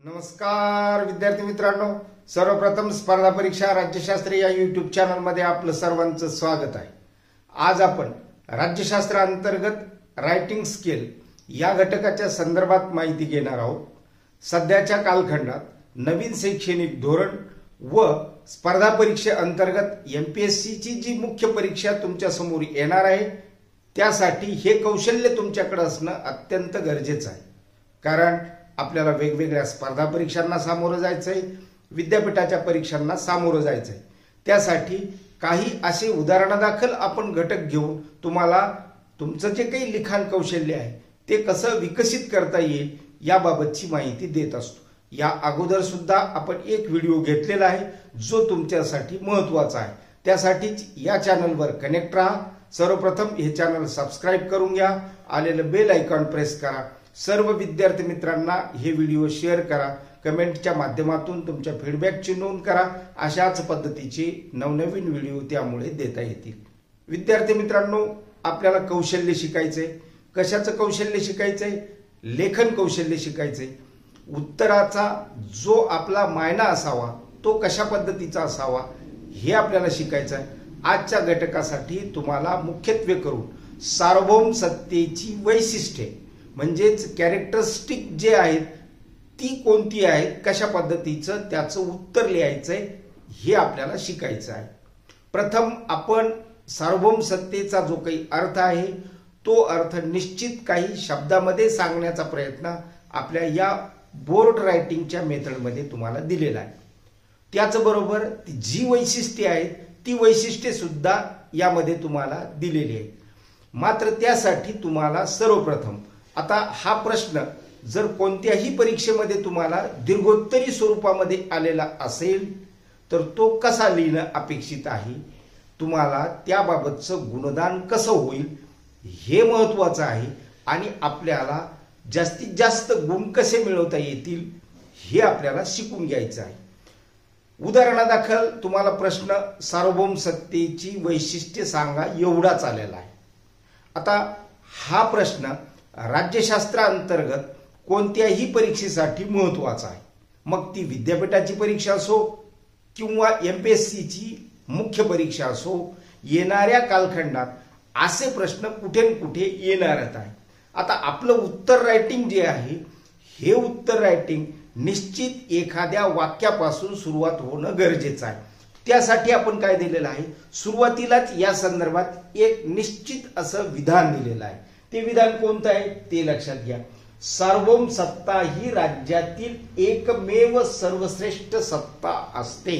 नमस्कार विद्यार्थी मित्रांनो, सर्वप्रथम स्पर्धा परीक्षा राज्यशास्त्र या यूट्यूब चॅनल मध्ये आपलं सर्वांचं स्वागत आहे। आज आपण राज्यशास्त्र अंतर्गत रायटिंग स्किल या घटकाच्या संदर्भात माहिती घेणार आहोत। सध्याच्या कालखंडात नवीन शैक्षणिक धोरण व स्पर्धा परीक्षे अंतर्गत एमपीएससी ची जी मुख्य परीक्षा तुमच्या समोर येणार आहे त्यासाठी हे कौशल्य तुमच्याकडे असणं अत्यंत गरजेचं आहे। कारण आपल्याला वेगवेगळ्या स्पर्धा परीक्षांना सामोरं जायचंय, विद्यापीठाच्या परीक्षांना सामोरं जायचंय। त्यासाठी काही असे उदाहरणादाखल आपण घटक घेऊन तुम्हाला तुमचं जे काही लिखाण कौशल्य आहे ते कसं विकसित करता येईल याबाबतची माहिती देत असतो। या अगोदर सुद्धा आपण एक व्हिडिओ घेतलेला आहे जो तुमच्यासाठी महत्त्वाचा आहे। त्यासाठीच या चॅनलवर कनेक्ट राहा। सर्वप्रथम हे चॅनल सबस्क्राइब करून घ्या, आलेलं बेल आयकॉन प्रेस करा। सर्व विद्यार्थी मित्रांना हे व्हिडिओ शेअर करा, कमेंटच्या माध्यमातून तुमच्या फीडबॅकची नोंद करा। अशाच पद्धतीचे नवनवीन व्हिडिओ त्यामुळे देता येतील। विद्यार्थी मित्रांनो, आपल्याला कौशल्य शिकायचंय। कशाचं कौशल्य शिकायचंय? लेखन कौशल्य शिकायचंय। उत्तराचा जो आपला मायना असावा तो कशा पद्धतीचा असावा हे आपल्याला शिकायचं आहे। आजच्या घटकासाठी तुम्हाला मुख्यत्वे करून सार्वभौम सत्तेची वैशिष्ट्ये म्हणजेच कॅरेक्टरिस्टिक जे आहेत ती कोणती आहेत, कशा पद्धतीचं त्याचं उत्तर लिहायचंय हे आपल्याला शिकायचं आहे। प्रथम आपण सार्वभौम सत्तेचा जो काही अर्थ आहे तो अर्थ निश्चित काही शब्दामध्ये सांगण्याचा प्रयत्न आपल्या या बोर्ड रायटिंगच्या मेथडमध्ये तुम्हाला दिलेला आहे। त्याचबरोबर जी वैशिष्ट्ये आहेत ती वैशिष्ट्ये सुद्धा यामध्ये तुम्हाला दिलेली आहेत। मात्र त्यासाठी तुम्हाला सर्वप्रथम आता हा प्रश्न जर कोणत्याही परीक्षेमध्ये तुम्हाला दीर्घोत्तरी स्वरूपामध्ये आलेला असेल तर तो कसा लिहिणं अपेक्षित आहे, तुम्हाला त्याबाबतचं गुणदान कसं होईल हे महत्त्वाचं आहे आणि आपल्याला जास्तीत जास्त गुण कसे मिळवता येतील हे आपल्याला शिकून घ्यायचं आहे। उदाहरणादाखल तुम्हाला प्रश्न सार्वभौम सत्तेची वैशिष्ट्ये सांगा एवढाच आलेला आहे। आता हा प्रश्न राज्यशास्त्र अंतर्गत कोणत्याही परीक्षेसाठी महत्त्वाचा आहे, मग ती विद्यापीठाची परीक्षा असो किंवा एमपीएससी ची मुख्य परीक्षा असो। येणाऱ्या कालखंडात असे प्रश्न कुठे कुठे येणारच आहे। आता आपलं उत्तर रायटिंग जे आहे हे उत्तर रायटिंग निश्चित एखाद्या वाक्यापासून सुरुवात होणं गरजेचं आहे। त्यासाठी आपण काय दिलेलं आहे, सुरुवातीलाच या संदर्भात एक निश्चित असं विधान दिलेलं आहे। ते विधान कोणतं आहे ते लक्षात घ्या। सार्वभौम सत्ता ही राज्यातील एकमेव सर्वश्रेष्ठ सत्ता असते।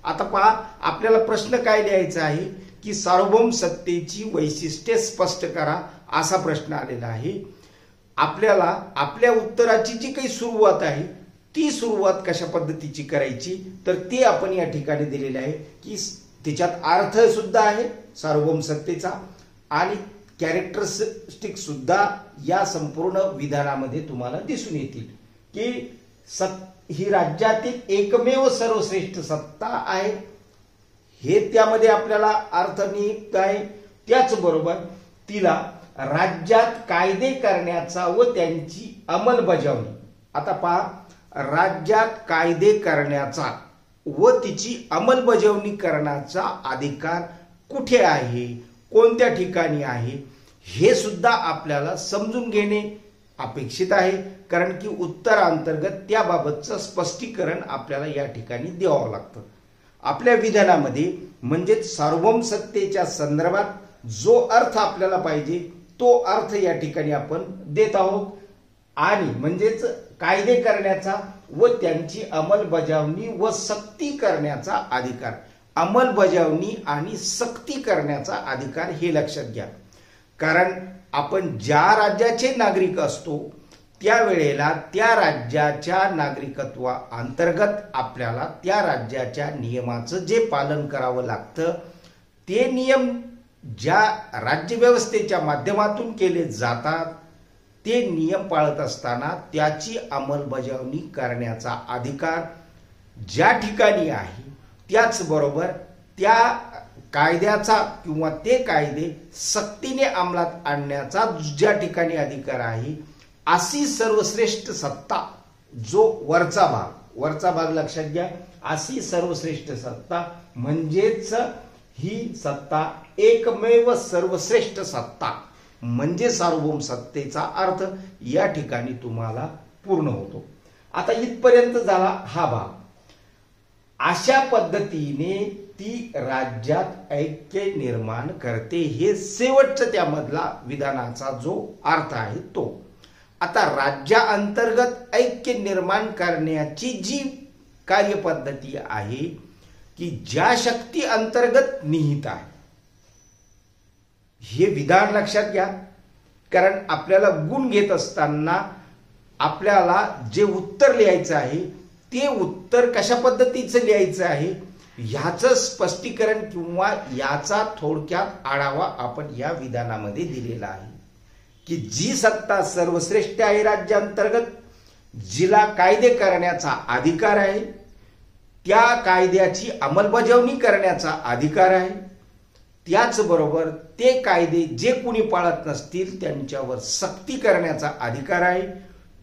आता पहा, आपल्याला प्रश्न काय लिहायचा आहे की सार्वभौम सत्तेची वैशिष्ट्ये स्पष्ट करा असा प्रश्न आलेला आहे। आपल्याला आपल्या उत्तराची जी काही सुरुवात आहे ती सुरुवात कशा पद्धतीची करायची तर ते आपण या ठिकाणी दिलेले आहे की त्याच्यात अर्थ सुद्धा आहे सार्वभौम सत्तेचा आणि कॅरेक्टरिस्टिक सुद्धा या संपूर्ण विधानामध्ये तुम्हाला दिसून येतील की ही राज्यातील एकमेव सर्वश्रेष्ठ सत्ता आहे हे त्यामध्ये आपल्याला अर्थ निहित आहे। त्याचबरोबर तिला राज्यात कायदे करण्याचा व त्यांची अंमलबजावणी, आता पहा, राज्यात कायदे करण्याचा व तिची अंमलबजावणी करण्याचा अधिकार कुठे आहे, कोणत्या ठिकाणी आहे हे सुद्धा आपल्याला समजून घेणे अपेक्षित आहे। कारण की उत्तरांतर्गत त्याबाबतचं स्पष्टीकरण आपल्याला या ठिकाणी द्यावं लागतं। आपल्या विधानामध्ये म्हणजेच सार्वभौम सत्तेच्या संदर्भात जो अर्थ आपल्याला पाहिजे तो अर्थ या ठिकाणी आपण देत आहोत आणि म्हणजेच कायदे करण्याचा व त्यांची अंमलबजावणी व सक्ती करण्याचा अधिकार, अंमलबजावणी आणि सक्ती करण्याचा अधिकार हे लक्षात घ्या। कारण आपण ज्या राज्याचे नागरिक असतो त्यावेळेला त्या राज्याच्या नागरिकत्वा अंतर्गत आपल्याला त्या राज्याच्या नियमाचं जे पालन करावं लागतं ते नियम ज्या राज्यव्यवस्थेच्या माध्यमातून केले जातात ते नियम पाळत असताना त्याची अंमलबजावणी करण्याचा अधिकार ज्या ठिकाणी आहे त्याचबरोबर त्या कायद्याचा किंवा ते कायदे सक्तीने अंमलात आणण्याचा ज्या ठिकाणी अधिकार आहे अशी सर्वश्रेष्ठ सत्ता जो वरचा भाग लक्षात घ्या, अशी सर्वश्रेष्ठ सत्ता म्हणजेच ही सत्ता एकमेव सर्वश्रेष्ठ सत्ता म्हणजे सार्वभौम सत्तेचा अर्थ या ठिकाणी तुम्हाला पूर्ण होतो. आता इथपर्यंत झाला हा भाग. अशा पद्धतीने ती राज्यात ऐक्य निर्माण करते, हे शेवटचं त्यामधला विधानाचा जो अर्थ आहे तो. आता राज्याअंतर्गत ऐक्य निर्माण करण्याची जी कार्यपद्धती आहे की ज्या शक्ती अंतर्गत निहित आहे, हे विधान लक्षात घ्या. कारण आपल्याला गुण घेत असताना आपल्याला जे उत्तर लिहायचं आहे ते उत्तर कशा पद्धतीचं लिहायचं आहे ह्याचं स्पष्टीकरण किंवा याचा थोडक्यात आढावा आपण या विधानामध्ये दिलेला आहे. की जी सत्ता सर्वश्रेष्ठ आहे राज्यांतर्गत, जिला कायदे करण्याचा अधिकार आहे, त्या कायद्याची अंमलबजावणी करण्याचा अधिकार आहे, त्याचबरोबर ते कायदे जे कुणी पाळत नसतील त्यांच्यावर सक्ती करण्याचा अधिकार आहे,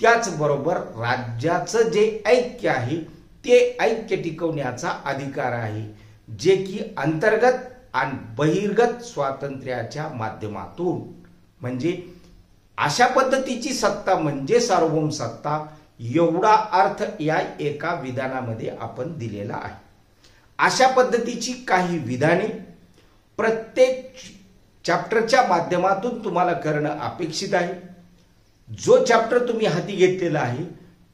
त्याचबरोबर राज्याचं जे ऐक्य आहे ते ऐक्य टिकवण्याचा अधिकार आहे, जे की अंतर्गत आणि बहिर्गत स्वातंत्र्याच्या माध्यमातून, म्हणजे अशा पद्धतीची सत्ता म्हणजे सार्वभौम सत्ता, एवढा अर्थ या एका विधानामध्ये आपण दिलेला आहे. अशा पद्धतीची काही विधाने प्रत्येक चॅप्टरच्या माध्यमातून तुम्हाला करणं अपेक्षित आहे. जो चॅप्टर तुम्ही हाती घेतलेला आहे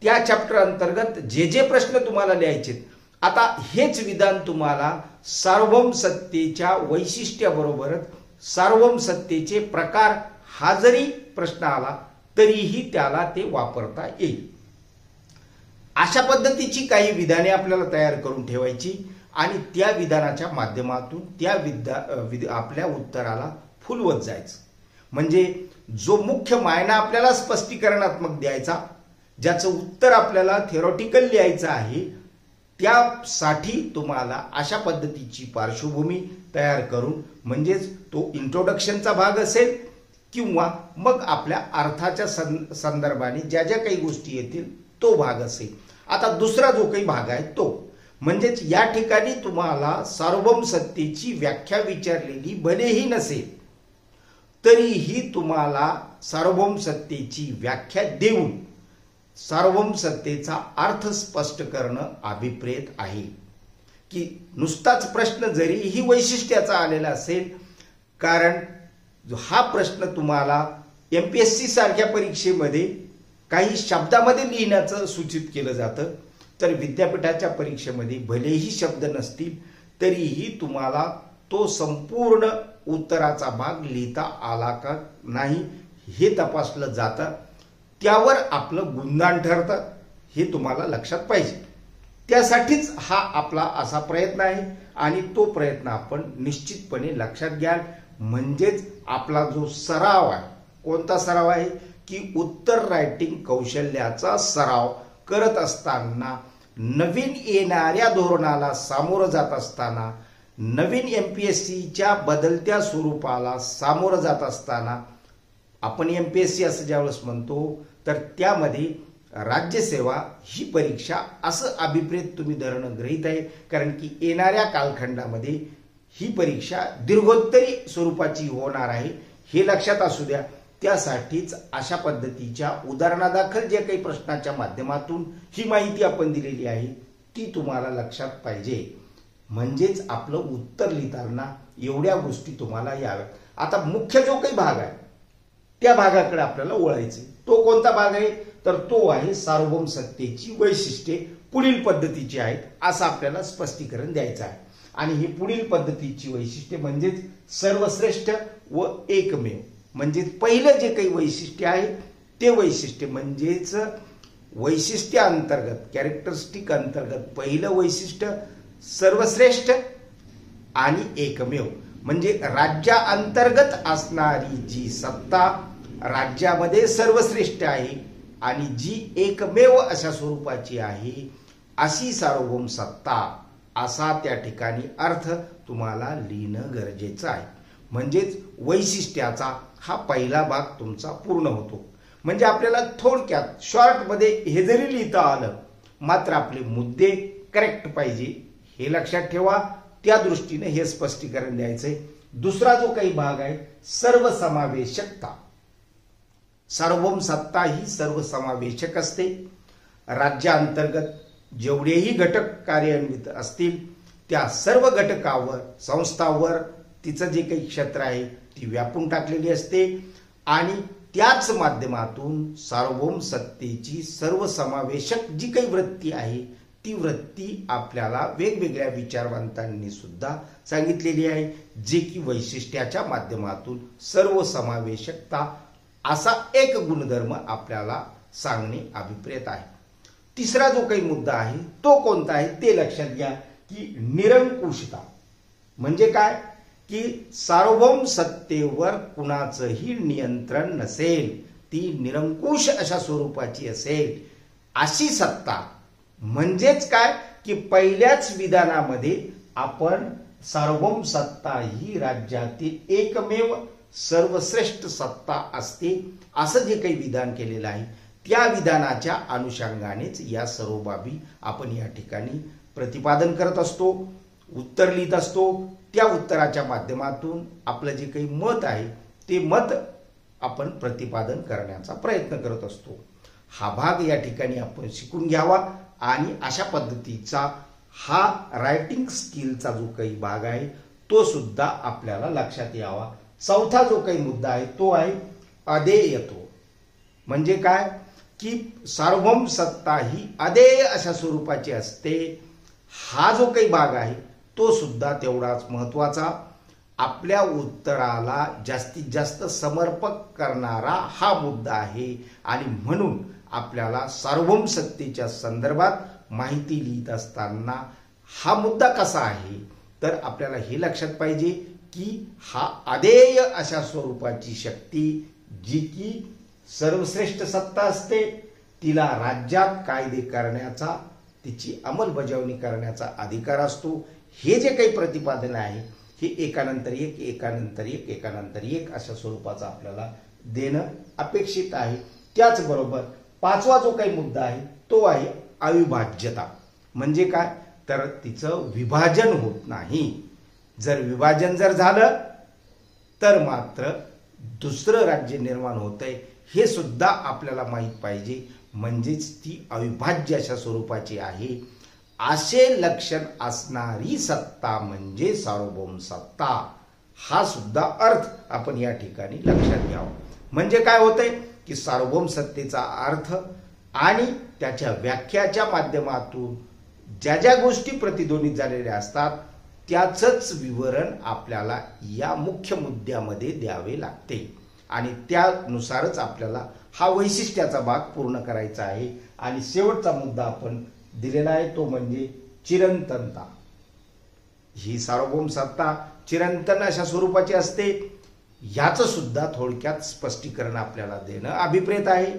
त्या चॅप्टर अंतर्गत जे जे प्रश्न तुम्हाला लिहायचे, आता हेच विधान तुम्हाला सार्वभौम सत्तेच्या वैशिष्ट्याबरोबरच सार्वभौम सत्तेचे प्रकार हा जरी प्रश्न आला तरीही त्याला ते वापरता येईल. अशा पद्धतीची काही विधाने आपल्याला तयार करून ठेवायची आणि त्या विधानाच्या माध्यमातून त्या आपल्या उत्तराला फुलवत जायचं. म्हणजे जो मुख्य मायना आपल्याला स्पष्टीकरणात्मक द्यायचा, ज्याचं उत्तर आपल्याला थेरॉटिकल लिहायचं आहे, त्यासाठी तुम्हाला अशा पद्धतीची पार्श्वभूमी तयार करून, म्हणजेच तो इंट्रोडक्शनचा भाग असेल किंवा मग आपल्या अर्थाच्या संदर्भाने ज्या ज्या काही गोष्टी येतील तो भाग असेल. आता दुसरा जो काही भाग आहे तो म्हणजेच या ठिकाणी तुम्हाला सार्वभौम सत्तेची व्याख्या विचारलेली भलेही नसेल तरीही तुम्हाला सार्वभौम सत्तेची व्याख्या देऊन सार्वभौम सत्तेचा अर्थ स्पष्ट करणं अभिप्रेत आहे. की नुसताच प्रश्न जरी ही वैशिष्ट्याचा आलेला असेल, कारण हा प्रश्न तुम्हाला MPSC सारख्या परीक्षेमध्ये काही शब्दामध्ये लिहिण्याचं सूचित केलं जातं, तर विद्यापीठाच्या परीक्षेमध्ये भलेही शब्द नसतील तरीही तुम्हाला तो संपूर्ण उत्तराचा भाग लिहिता आला का नाही हे तपासलं जातं. त्यावर आपलं गुणगान ठरतं, हे तुम्हाला लक्षात पाहिजे. त्यासाठीच हा आपला असा प्रयत्न आहे आणि तो प्रयत्न आपण निश्चितपणे लक्षात घ्याल. म्हणजेच आपला जो सराव आहे, कोणता सराव आहे की उत्तर रायटिंग कौशल्याचा सराव करत असताना, नवीन येणाऱ्या धोरणाला सामोरं जात असताना, नवीन MPSCच्या बदलत्या स्वरूपाला सामोरं जात असताना, आपण MPSC असं ज्यावेळेस म्हणतो तर त्यामध्ये राज्यसेवा ही परीक्षा असं अभिप्रेत तुम्ही धरणं गृहीत आहे. कारण की येणाऱ्या कालखंडामध्ये ही परीक्षा दीर्घोत्तरी स्वरूपाची होणार आहे, हे लक्षात असू द्या. त्यासाठीच अशा पद्धतीच्या उदाहरणादाखल जे काही प्रश्नाच्या माध्यमातून ही माहिती आपण दिलेली आहे ती तुम्हाला लक्षात पाहिजे. म्हणजेच आपलं उत्तर लिहिताना एवढ्या गोष्टी तुम्हाला याव्यात. आता मुख्य जो काही भाग आहे त्या भागाकडे आपल्याला वळायचे. तो कोणता भाग आहे तर तो आहे सार्वभौम सत्तेची वैशिष्ट्ये पुढील पद्धतीची आहेत असं आपल्याला स्पष्टीकरण द्यायचं आहे. आणि ही पुढील पद्धतीची वैशिष्ट्ये म्हणजेच सर्वश्रेष्ठ व एकमेव, म्हणजे पहिलं जे काही वैशिष्ट्य आहे ते वैशिष्ट्य म्हणजेच वैशिष्ट्य अंतर्गत, कॅरेक्टरिस्टिक अंतर्गत पहिलं वैशिष्ट्य सर्वश्रेष्ठ आणि एकमेव, म्हणजे राज्याअंतर्गत असणारी जी सत्ता राज्यामध्ये सर्वश्रेष्ठ आहे आणि जी एकमेव अशा स्वरूपाची आहे अशी सार्वभौम सत्ता, असा त्या ठिकाणी अर्थ तुम्हाला लिहिणं गरजेचं आहे. म्हणजेच वैशिष्ट्याचा हा पहिला भाग तुमचा पूर्ण होतो. म्हणजे आपल्याला थोडक्यात शॉर्टमध्ये हे जरी लिहिता आलं मात्र आपले मुद्दे करेक्ट पाहिजे हे लक्षात ठेवा. त्या दृष्टीने हे स्पष्टीकरण द्यायचंय. दुसरा जो काही भाग आहे सर्वसमावेशकता. सार्वभौम सत्ता ही सर्वसमावेशक असते. राज्यांतर्गत जेवढेही घटक कार्यान्वित असतील त्या सर्व घटकावर संस्थावर तिचं जे काही क्षेत्र आहे ती व्यापून टाकलेली असते आणि त्याच माध्यमातून सार्वभौम सत्तेची सर्वसमावेशक जी काही वृत्ती आहे ती वृत्ती आपल्याला वेगवेगळ्या विचारवंतांनी सुद्धा सांगितलेली आहे, जे की वैशिष्ट्याच्या माध्यमातून सर्वसमावेशकता असा एक गुणधर्म आपल्याला सांगणे अभिप्रेत आहे. तिसरा जो काही मुद्दा आहे तो कोणता आहे ते लक्षात घ्या की निरंकुशता. म्हणजे काय की सार्वभौम सत्तेवर कुणाचंही नियंत्रण नसेल, ती निरंकुश अशा स्वरूपाची असेल अशी सत्ता. म्हणजेच काय की पहिल्याच विधानामध्ये आपण सार्वभौम सत्ता ही राज्यातील एकमेव सर्वश्रेष्ठ सत्ता असते असं जे काही विधान केलेलं आहे त्या विधानाच्या अनुषंगानेच या सर्व बाबी आपण या ठिकाणी प्रतिपादन करत असतो, उत्तर लिहित असतो. त्या उत्तराच्या माध्यमातून आपलं जे काही मत आहे ते मत आपण प्रतिपादन करण्याचा प्रयत्न करत असतो. हा भाग या ठिकाणी आपण शिकून घ्यावा आणि अशा पद्धतीचा हा रायटिंग स्किलचा जो काही भाग आहे तो सुद्धा आपल्याला लक्षात यावा. चौथा जो काही मुद्दा आहे तो आहे अदेयत्व. म्हणजे काय की सार्वभौम सत्ता ही अदेय अशा स्वरूपाची असते. हा जो काही भाग आहे तो सुद्धा तेवढाच महत्वाचा. आपल्या उत्तराला जास्तीत जास्त समर्पक करणारा हा मुद्दा आहे आणि म्हणून आपल्याला सार्वभौम सत्तेच्या संदर्भात माहिती लिहित असताना हा मुद्दा कसा आहे तर आपल्याला हे लक्षात पाहिजे की हा अदेय अशा स्वरूपाची शक्ती जी की सर्वश्रेष्ठ सत्ता असते, तिला राज्यात कायदे करण्याचा तिची अंमलबजावणी करण्याचा अधिकार असतो. हे जे काही प्रतिपादन आहे हे एकानंतर एक एकानंतर एक एकानंतर एक अशा स्वरूपाचं आपल्याला देणं अपेक्षित आहे. त्याचबरोबर पाचवा जो काही मुद्दा आहे तो आहे अविभाज्यता. म्हणजे काय तर तिचं विभाजन होत नाही. जर विभाजन जर झालं तर मात्र दुसरं राज्य निर्माण होतंय हे सुद्धा आपल्याला माहित पाहिजे. म्हणजेच ती अविभाज्य अशा स्वरूपाची आहे. असे लक्षण असणारी सत्ता म्हणजे सार्वभौम सत्ता. हा सुद्धा अर्थ आपण या ठिकाणी लक्षात घ्यावा. म्हणजे काय होतंय की सार्वभौम सत्तेचा अर्थ आणि त्याच्या व्याख्याच्या माध्यमातून ज्या ज्या गोष्टी प्रतिध्वनित झालेल्या असतात त्याचंच विवरण आपल्याला या मुख्य मुद्द्यामध्ये द्यावे लागते आणि त्यानुसारच आपल्याला हा वैशिष्ट्याचा भाग पूर्ण करायचा आहे. आणि शेवटचा मुद्दा आपण दिलेला आहे तो म्हणजे चिरंतनता. ही सार्वभौम सत्ता चिरंतन अशा स्वरूपाची असते. याचं सुद्धा थोडक्यात स्पष्टीकरण आपल्याला देणं अभिप्रेत आहे.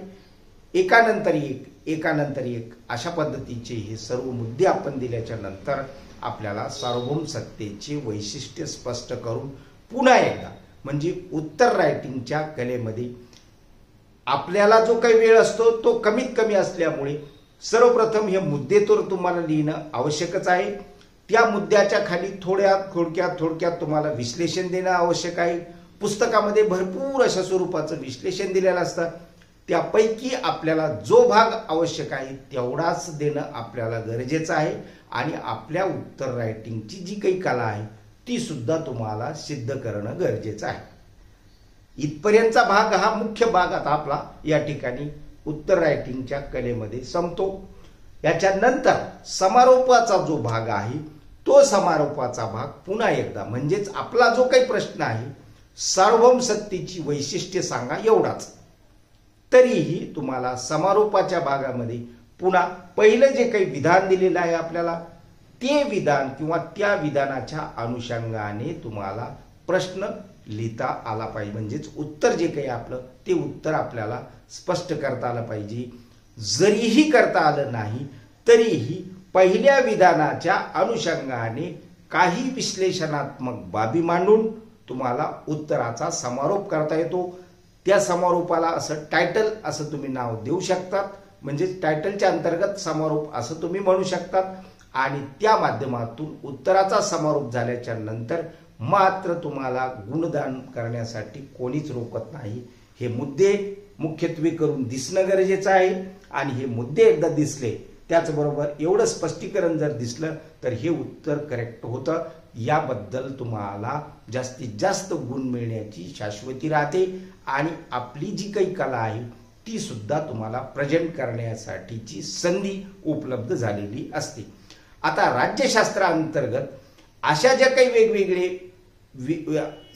एकानंतर एक अशा पद्धतीचे हे सर्व मुद्दे आपण दिल्याच्या नंतर आपल्याला सार्वभौम सत्तेचे वैशिष्ट्य स्पष्ट करून पुन्हा एकदा म्हणजे उत्तर रायटिंगच्या कलेमध्ये आपल्याला जो काही वेळ असतो तो कमीत कमी असल्यामुळे सर्वप्रथम हे मुद्दे तर तुम्हाला लिहिणं आवश्यकच आहे. त्या मुद्द्याच्या खाली थोडक्यात तुम्हाला विश्लेषण देणं आवश्यक आहे. पुस्तकामध्ये भरपूर अशा स्वरूपाचं विश्लेषण दिलेलं असतं. त्यापैकी आपल्याला जो भाग आवश्यक आहे तेवढाच देणं आपल्याला गरजेचं आहे आणि आपल्या उत्तर रायटिंगची जी काही कला आहे ती सुद्धा तुम्हाला सिद्ध करणं गरजेचं आहे. इथपर्यंतचा भाग हा मुख्य भाग आता आपला या ठिकाणी उत्तर रायटिंगच्या कलेमध्ये संपतो. याच्यानंतर समारोपाचा जो भाग आहे तो समारोपाचा भाग पुन्हा एकदा म्हणजेच आपला जो काही प्रश्न आहे सार्वभौम सत्तेची वैशिष्ट्ये सांगा एवढाच. तरीही तुम्हाला समारोपाच्या भागामध्ये पुन्हा पहिलं जे काही विधान दिलेलं आहे आपल्याला ते विधान किंवा त्या विधानाच्या अनुषंगाने तुम्हाला प्रश्न लिहिता आला पाहिजे. म्हणजेच उत्तर जे काही आपलं ते उत्तर आपल्याला स्पष्ट करता आलं पाहिजे. जरीही करता आलं नाही तरीही पहिल्या विधानाच्या अनुषंगाने काही विश्लेषणात्मक बाबी मांडून तुम्हाला उत्तराचा समारोप करता येतो. त्या समारोपाला असं टायटल असं तुम्ही नाव देऊ शकतात, म्हणजे टायटलच्या अंतर्गत समारोप असं तुम्ही म्हणू शकतात. आणि त्या माध्यमातून उत्तराचा समारोप झाल्याच्या नंतर मात्र तुम्हाला गुणदान करण्यासाठी कोणीच रोकत नाही. हे मुद्दे मुख्यत्वे करून दिसणं गरजेचं आहे. आणि हे मुद्दे एकदा दिसले, त्याचबरोबर एवढं स्पष्टीकरण जर दिसलं तर हे उत्तर करेक्ट होतं. याबद्दल तुम्हाला जास्तीत जास्त गुण मिळण्याची शाश्वती राहते आणि आपली जी काही कला आहे ती सुद्धा तुम्हाला प्रेझेंट करण्यासाठीची संधी उपलब्ध झालेली असते. आता राज्यशास्त्राअंतर्गत अशा ज्या काही वेगवेगळे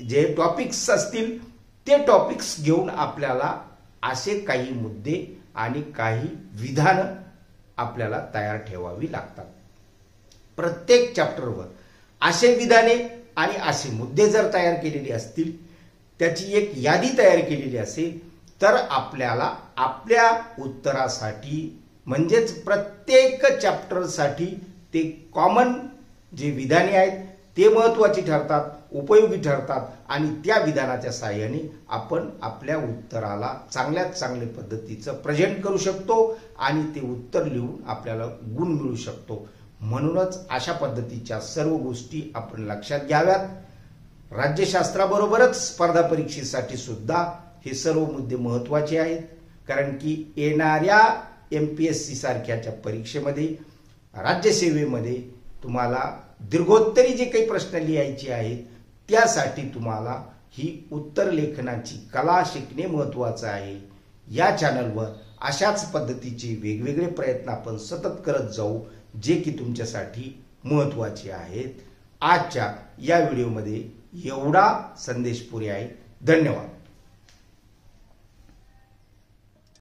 जे टॉपिक्स असतील ते टॉपिक्स घेऊन आपल्याला असे काही मुद्दे आणि काही विधानं आपल्याला तयार ठेवावी लागतात. प्रत्येक चॅप्टरवर असे विधाने आणि असे मुद्दे जर तयार केलेले असतील, त्याची एक यादी तयार केलेली असेल, तर आपल्याला आपल्या उत्तरासाठी म्हणजेच प्रत्येक चॅप्टरसाठी ते कॉमन जे विधाने आहेत ते महत्त्वाची ठरतात, उपयोगी ठरतात. आणि त्या विधानाच्या साहाय्याने आपण आपल्या उत्तराला चांगल्यात चांगल्या पद्धतीचं प्रेझेंट करू शकतो आणि ते उत्तर लिहून आपल्याला गुण मिळू शकतो. म्हणूनच अशा पद्धतीच्या सर्व गोष्टी आपण लक्षात घ्याव्यात. राज्यशास्त्राबरोबरच स्पर्धा परीक्षेसाठी सुद्धा हे सर्व मुद्दे महत्त्वाचे आहेत. कारण की येणाऱ्या MPSC सारख्याच्या परीक्षेमध्ये, राज्यसेवेमध्ये तुम्हाला दीर्घोत्तरी जे काही प्रश्न लिहायचे आहेत त्यासाठी तुम्हाला ही उत्तर लेखनाची कला शिकणे महत्त्वाचं आहे. या चॅनलवर अशाच पद्धतीचे वेगवेगळे प्रयत्न आपण सतत करत जाऊ, जे की तुमच्यासाठी महत्त्वाचे आहेत. आजच्या या व्हिडिओमध्ये एवढा संदेश पुरे आहे. धन्यवाद.